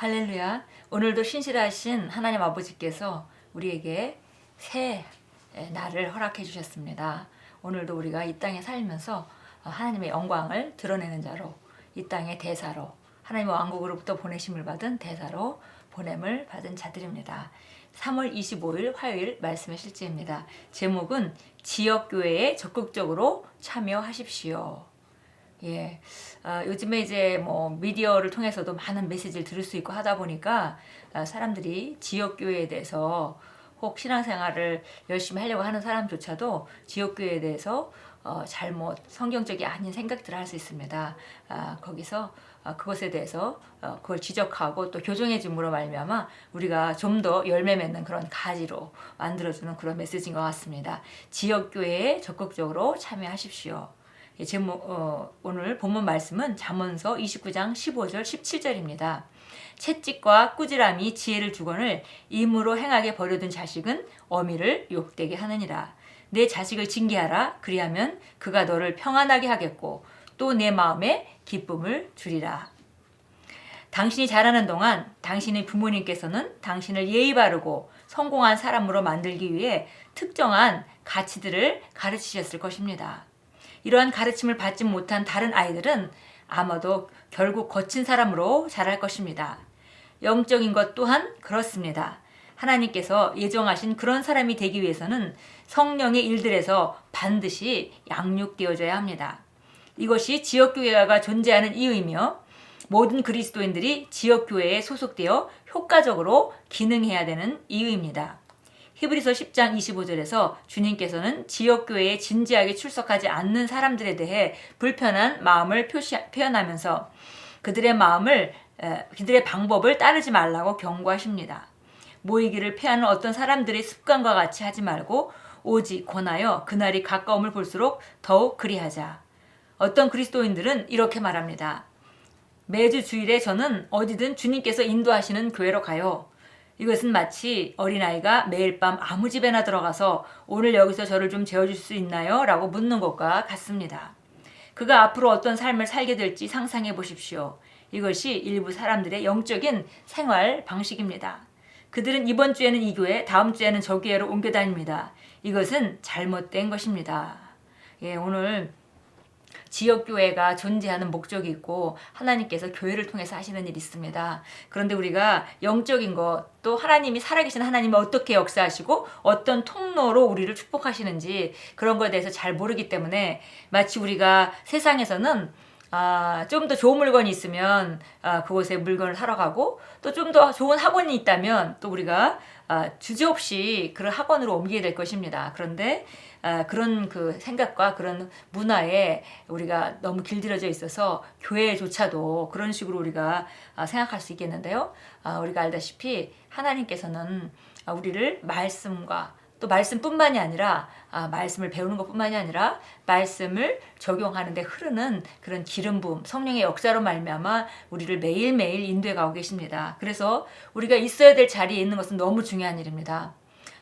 할렐루야. 오늘도 신실하신 하나님 아버지께서 우리에게 새 날을 허락해 주셨습니다. 오늘도 우리가 이 땅에 살면서 하나님의 영광을 드러내는 자로, 이 땅의 대사로, 하나님의 왕국으로부터 보내심을 받은 대사로 보냄을 받은 자들입니다. 3월 25일 화요일 말씀의 실제입니다. 제목은 지역교회에 적극적으로 참여하십시오. 예, 요즘에 이제 뭐 미디어를 통해서도 많은 메시지를 들을 수 있고 하다 보니까 사람들이 지역교회에 대해서 혹 신앙생활을 열심히 하려고 하는 사람조차도 지역교회에 대해서 잘못 성경적이 아닌 생각들을 할 수 있습니다. 거기서 그것에 대해서 그걸 지적하고 또 교정해 줌으로 말미암아 우리가 좀 더 열매 맺는 그런 가지로 만들어주는 그런 메시지인 것 같습니다. 지역교회에 적극적으로 참여하십시오. 오늘 본문 말씀은 잠언서 29장 15절 17절입니다. 채찍과 꾸지람이 지혜를 주거늘 임으로 행하게 버려둔 자식은 어미를 욕되게 하느니라. 내 자식을 징계하라. 그리하면 그가 너를 평안하게 하겠고 또 내 마음에 기쁨을 주리라. 당신이 자라는 동안 당신의 부모님께서는 당신을 예의 바르고 성공한 사람으로 만들기 위해 특정한 가치들을 가르치셨을 것입니다. 이러한 가르침을 받지 못한 다른 아이들은 아마도 결국 거친 사람으로 자랄 것입니다. 영적인 것 또한 그렇습니다. 하나님께서 예정하신 그런 사람이 되기 위해서는 성령의 일들에서 반드시 양육되어져야 합니다. 이것이 지역교회가 존재하는 이유이며 모든 그리스도인들이 지역교회에 소속되어 효과적으로 기능해야 되는 이유입니다. 히브리서 10장 25절에서 주님께서는 지역교회에 진지하게 출석하지 않는 사람들에 대해 불편한 마음을 표현하면서 그들의 방법을 따르지 말라고 경고하십니다. 모이기를 피하는 어떤 사람들의 습관과 같이 하지 말고 오직 권하여 그날이 가까움을 볼수록 더욱 그리하자. 어떤 그리스도인들은 이렇게 말합니다. 매주 주일에 저는 어디든 주님께서 인도하시는 교회로 가요. 이것은 마치 어린아이가 매일 밤 아무 집에나 들어가서 오늘 여기서 저를 좀 재워줄 수 있나요? 라고 묻는 것과 같습니다. 그가 앞으로 어떤 삶을 살게 될지 상상해 보십시오. 이것이 일부 사람들의 영적인 생활 방식입니다. 그들은 이번 주에는 이 교회, 다음 주에는 저 교회로 옮겨 다닙니다. 이것은 잘못된 것입니다. 오늘 지역교회가 존재하는 목적이 있고 하나님께서 교회를 통해서 하시는 일이 있습니다. 그런데 우리가 영적인 것, 또 하나님이 살아계신 하나님이 어떻게 역사하시고 어떤 통로로 우리를 축복하시는지 그런 거에 대해서 잘 모르기 때문에 마치 우리가 세상에서는 좀 더 좋은 물건이 있으면 그곳에 물건을 사러 가고 또 좀 더 좋은 학원이 있다면 또 우리가 주저없이 그런 학원으로 옮기게 될 것입니다. 그런데 그런 그 생각과 그런 문화에 우리가 너무 길들여져 있어서 교회조차도 그런 식으로 우리가 생각할 수 있겠는데요. 우리가 알다시피 하나님께서는 우리를 말씀과 또 말씀뿐만이 아니라 말씀을 배우는 것뿐만이 아니라 말씀을 적용하는 데 흐르는 그런 기름 부음, 성령의 역사로 말미암아 우리를 매일매일 인도해 가고 계십니다. 그래서 우리가 있어야 될 자리에 있는 것은 너무 중요한 일입니다.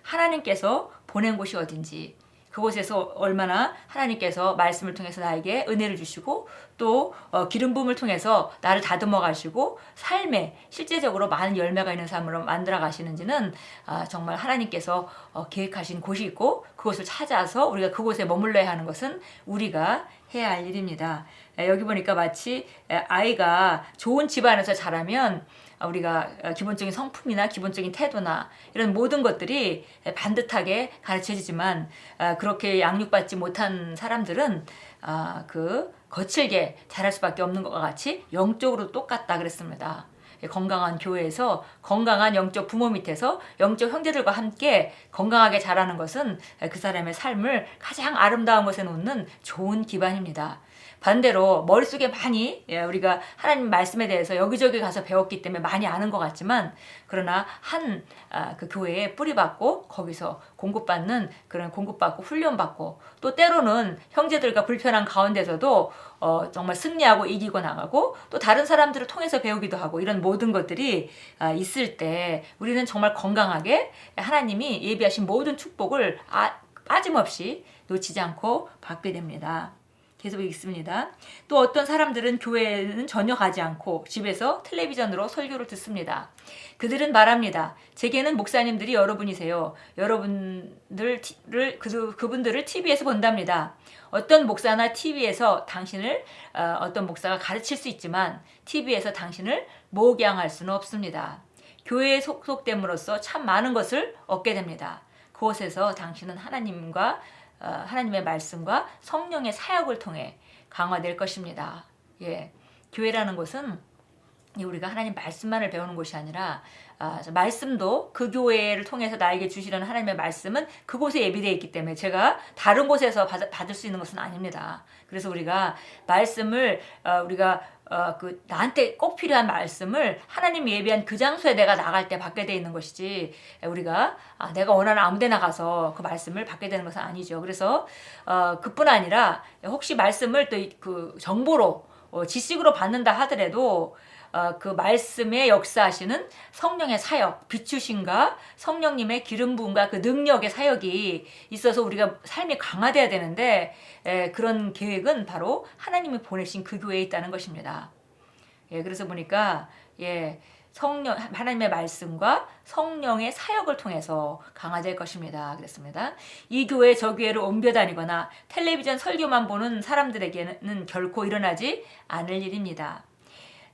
하나님께서 보낸 곳이 어딘지, 그곳에서 얼마나 하나님께서 말씀을 통해서 나에게 은혜를 주시고 또 기름 부음을 통해서 나를 다듬어 가시고 삶에 실제적으로 많은 열매가 있는 삶으로 만들어 가시는지는 정말 하나님께서 계획하신 곳이 있고 그곳을 찾아서 우리가 그곳에 머물러야 하는 것은 우리가 해야 할 일입니다. 여기 보니까 마치 아이가 좋은 집안에서 자라면 우리가 기본적인 성품이나 기본적인 태도나 이런 모든 것들이 반듯하게 가르쳐지지만 그렇게 양육받지 못한 사람들은 거칠게 자랄 수밖에 없는 것과 같이 영적으로 똑같다 그랬습니다. 건강한 교회에서 건강한 영적 부모 밑에서 영적 형제들과 함께 건강하게 자라는 것은 그 사람의 삶을 가장 아름다운 것에 놓는 좋은 기반입니다. 반대로 머릿속에 많이 우리가 하나님 말씀에 대해서 여기저기 가서 배웠기 때문에 많이 아는 것 같지만 그러나 그 교회에 뿌리박고 거기서 공급받고 훈련받고 또 때로는 형제들과 불편한 가운데서도 정말 승리하고 이기고 나가고 또 다른 사람들을 통해서 배우기도 하고 이런 모든 것들이 있을 때 우리는 정말 건강하게 하나님이 예비하신 모든 축복을 빠짐없이 놓치지 않고 받게 됩니다. 계속 읽습니다. 또 어떤 사람들은 교회에는 전혀 가지 않고 집에서 텔레비전으로 설교를 듣습니다. 그들은 말합니다. 제게는 목사님들이 여러분이세요. 그분들을 TV에서 본답니다. 어떤 목사나 TV에서 당신을 어떤 목사가 가르칠 수 있지만 TV에서 당신을 목양할 수는 없습니다. 교회에 속속됨으로써 참 많은 것을 얻게 됩니다. 그곳에서 당신은 하나님의 말씀과 성령의 사역을 통해 강화될 것입니다. 예, 교회라는 것은 우리가 하나님 말씀만을 배우는 곳이 아니라 말씀도 그 교회를 통해서 나에게 주시려는 하나님의 말씀은 그곳에 예비되어 있기 때문에 제가 다른 곳에서 받을 수 있는 것은 아닙니다. 그래서 우리가 말씀을 나한테 꼭 필요한 말씀을 하나님이 예비한 그 장소에 내가 나갈 때 받게 되어 있는 것이지 우리가 내가 원하는 아무 데나 가서 그 말씀을 받게 되는 것은 아니죠. 그래서 그뿐 아니라 혹시 말씀을 또 그 정보로 지식으로 받는다 하더라도 그 말씀에 역사하시는 성령의 사역, 비추심과 성령님의 기름 부음과 그 능력의 사역이 있어서 우리가 삶이 강화돼야 되는데 그런 계획은 바로 하나님이 보내신 그 교회에 있다는 것입니다. 그래서 보니까 하나님의 말씀과 성령의 사역을 통해서 강화될 것입니다. 그랬습니다. 이 교회 저 교회로 옮겨 다니거나 텔레비전 설교만 보는 사람들에게는 결코 일어나지 않을 일입니다.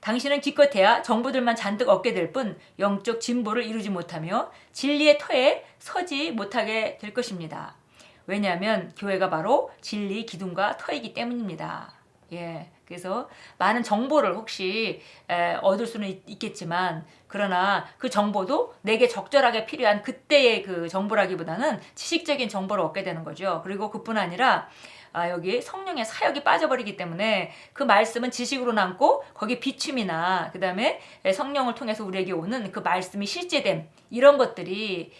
당신은 기껏해야 정보들만 잔뜩 얻게 될 뿐 영적 진보를 이루지 못하며 진리의 터에 서지 못하게 될 것입니다. 왜냐하면 교회가 바로 진리, 기둥과 터이기 때문입니다. 그래서 많은 정보를 혹시 얻을 수는 있겠지만 그러나 그 정보도 내게 적절하게 필요한 그때의 그 정보라기보다는 지식적인 정보를 얻게 되는 거죠. 그리고 그뿐 아니라 여기 성령의 사역이 빠져버리기 때문에 그 말씀은 지식으로 남고 거기 비춤이나 그 다음에 성령을 통해서 우리에게 오는 그 말씀이 실제됨 이런 것들이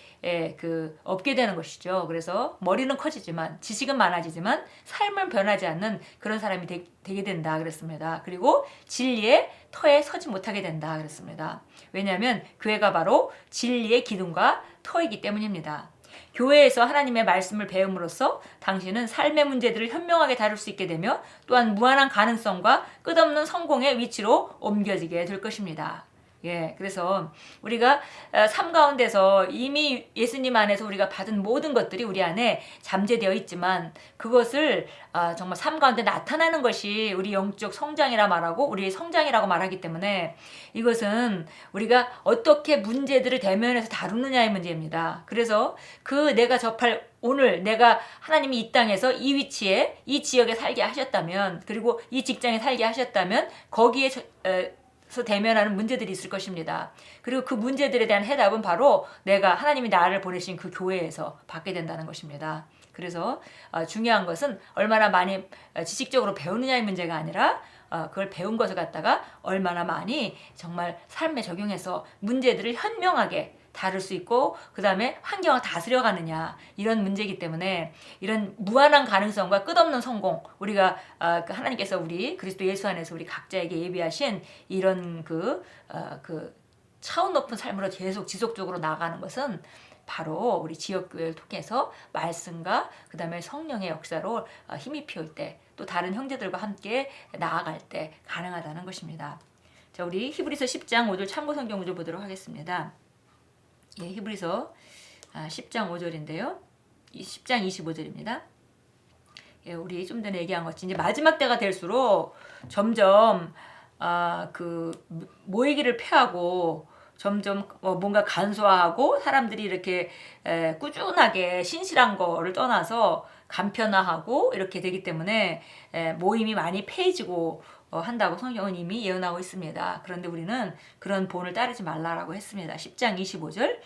없게 되는 것이죠. 그래서 머리는 커지지만 지식은 많아지지만 삶은 변하지 않는 그런 사람이 되게 된다 그랬습니다. 그리고 진리의 터에 서지 못하게 된다 그랬습니다. 왜냐하면 교회가 바로 진리의 기둥과 터이기 때문입니다. 교회에서 하나님의 말씀을 배움으로써 당신은 삶의 문제들을 현명하게 다룰 수 있게 되며 또한 무한한 가능성과 끝없는 성공의 위치로 옮겨지게 될 것입니다. 그래서 우리가 삶 가운데서 이미 예수님 안에서 우리가 받은 모든 것들이 우리 안에 잠재되어 있지만 그것을 정말 삶 가운데 나타나는 것이 우리 영적 성장이라 말하고 우리의 성장이라고 말하기 때문에 이것은 우리가 어떻게 문제들을 대면해서 다루느냐의 문제입니다. 그래서 내가 접할 오늘 내가 하나님이 이 땅에서 이 위치에 이 지역에 살게 하셨다면 그리고 이 직장에 살게 하셨다면 거기에 대면하는 문제들이 있을 것입니다. 그리고 그 문제들에 대한 해답은 바로 내가 하나님이 나를 보내신 그 교회에서 받게 된다는 것입니다. 그래서 중요한 것은 얼마나 많이 지식적으로 배우느냐의 문제가 아니라 그걸 배운 것을 갖다가 얼마나 많이 정말 삶에 적용해서 문제들을 현명하게 다룰 수 있고 그 다음에 환경을 다스려가느냐 이런 문제이기 때문에 이런 무한한 가능성과 끝없는 성공 우리가 하나님께서 우리 그리스도 예수 안에서 우리 각자에게 예비하신 이런 그 차원 높은 삶으로 계속 지속적으로 나아가는 것은 바로 우리 지역교회를 통해서 말씀과 그 다음에 성령의 역사로 힘이 피울 때 또 다른 형제들과 함께 나아갈 때 가능하다는 것입니다. 자, 우리 히브리서 10장 5절 참고 성경 구절 보도록 하겠습니다. 히브리서 10장 5절인데요. 10장 25절입니다. 우리 좀 전에 얘기한 것이 이제 마지막 때가 될수록 점점 모이기를 피하고 점점 뭔가 간소화하고 사람들이 이렇게 꾸준하게 신실한 거를 떠나서 간편화하고 이렇게 되기 때문에 모임이 많이 폐해지고 한다고 성경은 이미 예언하고 있습니다. 그런데 우리는 그런 본을 따르지 말라라고 했습니다. 10장 25절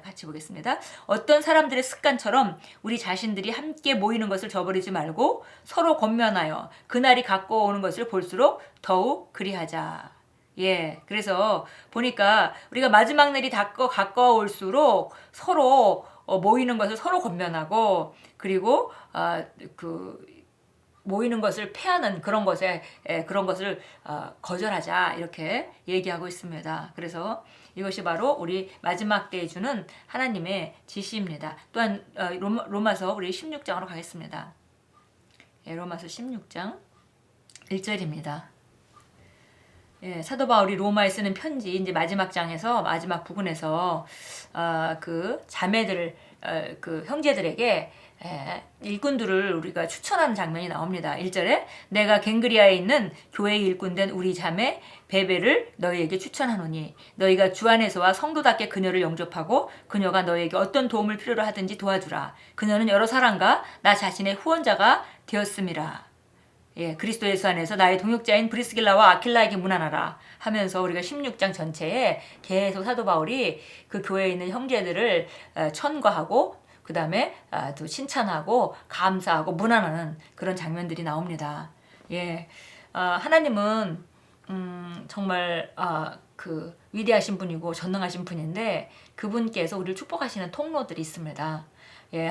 같이 보겠습니다. 어떤 사람들의 습관처럼 우리 자신들이 함께 모이는 것을 저버리지 말고 서로 권면하여 그날이 가까워오는 것을 볼수록 더욱 그리하자. 그래서 보니까 우리가 마지막 날이 가까워올수록 서로 모이는 것을 서로 권면하고 그리고 모이는 것을 패하는 그런 것을 거절하자 이렇게 얘기하고 있습니다. 그래서 이것이 바로 우리 마지막 때에 주는 하나님의 지시입니다. 또한 로마서 우리 16장으로 가겠습니다. 로마서 16장 1절입니다. 사도 바울이 로마에 쓰는 편지 이제 마지막 장에서 마지막 부분에서 그 자매들 그 형제들에게 일꾼들을 우리가 추천하는 장면이 나옵니다. 1절에 내가 갱그리아에 있는 교회의 일꾼된 우리 자매 베베를 너희에게 추천하노니 너희가 주 안에서와 성도답게 그녀를 영접하고 그녀가 너희에게 어떤 도움을 필요로 하든지 도와주라. 그녀는 여러 사람과 나 자신의 후원자가 되었음이라. 그리스도 예수 안에서 나의 동역자인 브리스길라와 아킬라에게 문안하라 하면서 우리가 16장 전체에 계속 사도 바울이 그 교회에 있는 형제들을 천거하고 그 다음에 또 칭찬하고 감사하고 문안하는 그런 장면들이 나옵니다. 하나님은 정말 그 위대하신 분이고 전능하신 분인데 그분께서 우리를 축복하시는 통로들이 있습니다.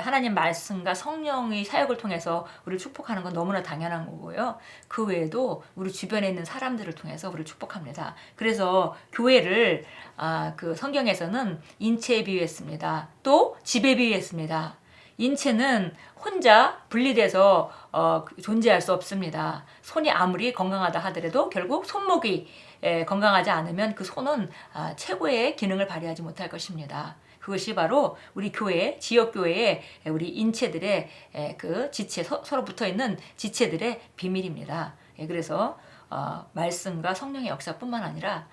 하나님 말씀과 성령의 사역을 통해서 우리를 축복하는 건 너무나 당연한 거고요. 그 외에도 우리 주변에 있는 사람들을 통해서 우리를 축복합니다. 그래서 교회를 그 성경에서는 인체에 비유했습니다. 또 집에 비유했습니다. 인체는 혼자 분리돼서 존재할 수 없습니다. 손이 아무리 건강하다 하더라도 결국 손목이 건강하지 않으면 그 손은 최고의 기능을 발휘하지 못할 것입니다. 그것이 바로 우리 교회, 지역교회의 우리 인체들의 그 지체, 서로 붙어있는 지체들의 비밀입니다. 그래서 말씀과 성령의 역사뿐만 아니라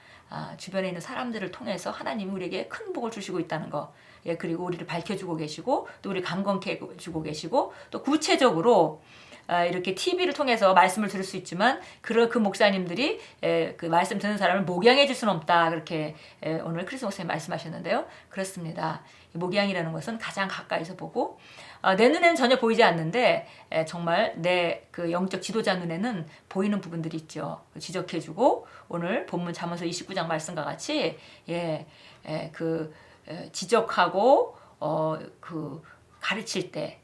주변에 있는 사람들을 통해서 하나님이 우리에게 큰 복을 주시고 있다는 거, 그리고 우리를 밝혀주고 계시고 또 우리 강건케 해주고 계시고 또 구체적으로 이렇게 TV를 통해서 말씀을 들을 수 있지만 그 목사님들이 그 말씀 듣는 사람을 목양해 줄 수는 없다. 그렇게 오늘 크리스 목사님 말씀하셨는데요. 그렇습니다. 목양이라는 것은 가장 가까이서 보고 내 눈에는 전혀 보이지 않는데 정말 내 그 영적 지도자 눈에는 보이는 부분들이 있죠. 지적해주고 오늘 본문 잠언서 29장 말씀과 같이 그 지적하고 그 가르칠 때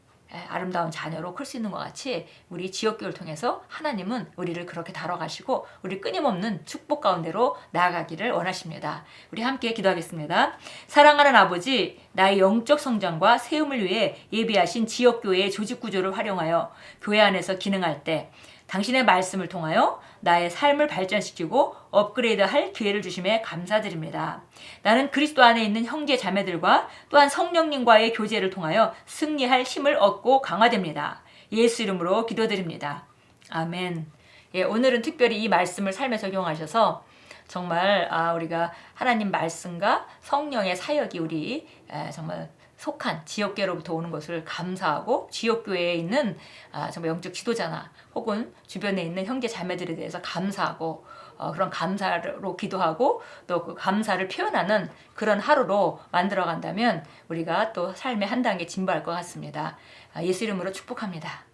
아름다운 자녀로 클 수 있는 것 같이 우리 지역교회를 통해서 하나님은 우리를 그렇게 다뤄가시고 우리 끊임없는 축복 가운데로 나아가기를 원하십니다. 우리 함께 기도하겠습니다. 사랑하는 아버지, 나의 영적 성장과 세움을 위해 예비하신 지역교회의 조직구조를 활용하여 교회 안에서 기능할 때 당신의 말씀을 통하여 나의 삶을 발전시키고 업그레이드할 기회를 주심에 감사드립니다. 나는 그리스도 안에 있는 형제 자매들과 또한 성령님과의 교제를 통하여 승리할 힘을 얻고 강화됩니다. 예수 이름으로 기도드립니다. 아멘. 오늘은 특별히 이 말씀을 삶에 적용하셔서 정말 우리가 하나님 말씀과 성령의 사역이 우리 정말 속한 지역교회로부터 오는 것을 감사하고 지역교회에 있는 정말 영적 지도자나 혹은 주변에 있는 형제 자매들에 대해서 감사하고 그런 감사로 기도하고 또 그 감사를 표현하는 그런 하루로 만들어 간다면 우리가 또 삶의 한 단계 진보할 것 같습니다. 예수 이름으로 축복합니다.